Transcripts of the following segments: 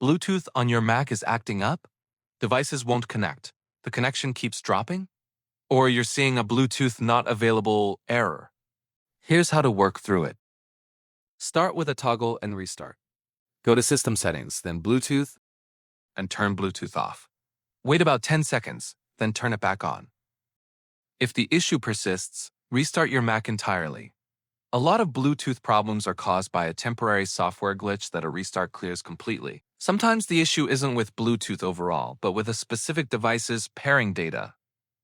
Bluetooth on your Mac is acting up? Devices won't connect. The connection keeps dropping? Or you're seeing a Bluetooth not available error. Here's how to work through it. Start with a toggle and restart. Go to System Settings, then Bluetooth, and turn Bluetooth off. Wait about 10 seconds, then turn it back on. If the issue persists, restart your Mac entirely. A lot of Bluetooth problems are caused by a temporary software glitch that a restart clears completely. Sometimes the issue isn't with Bluetooth overall, but with a specific device's pairing data.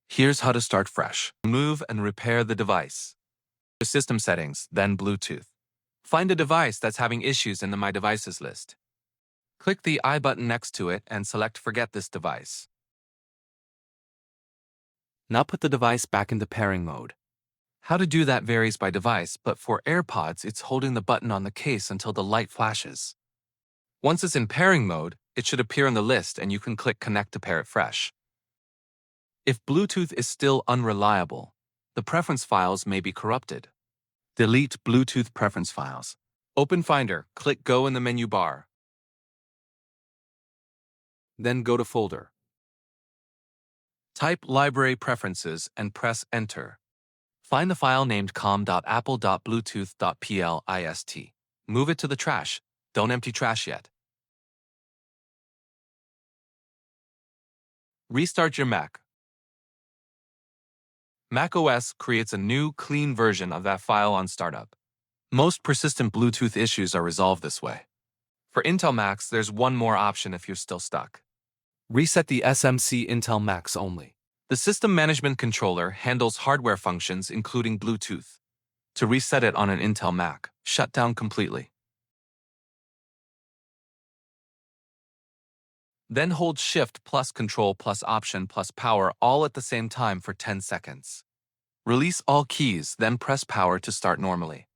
Here's how to start fresh. Remove and repair the device. Go to System Settings, then Bluetooth. Find a device that's having issues in the My Devices list. Click the I button next to it and select Forget this device. Now put the device back into pairing mode. How to do that varies by device, but for AirPods, it's holding the button on the case until the light flashes. Once it's in pairing mode, it should appear on the list and you can click Connect to pair it fresh. If Bluetooth is still unreliable, the preference files may be corrupted. Delete Bluetooth preference files. Open Finder, click Go in the menu bar. Then go to Folder. Type Library Preferences and press Enter. Find the file named com.apple.bluetooth.plist. Move it to the trash. Don't empty trash yet. Restart your Mac. macOS creates a new, clean version of that file on startup. Most persistent Bluetooth issues are resolved this way. For Intel Macs, there's one more option if you're still stuck. Reset the SMC Intel Macs only. The System Management Controller handles hardware functions including Bluetooth. To reset it on an Intel Mac, shut down completely. Then hold Shift plus Control plus Option plus Power all at the same time for 10 seconds. Release all keys, then press Power to start normally.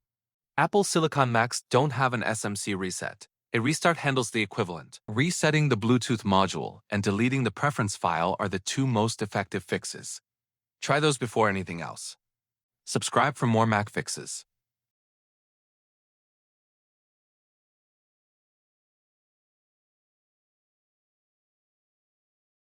Apple Silicon Macs don't have an SMC reset. A restart handles the equivalent. Resetting the Bluetooth module and deleting the preference file are the two most effective fixes. Try those before anything else. Subscribe for more Mac fixes.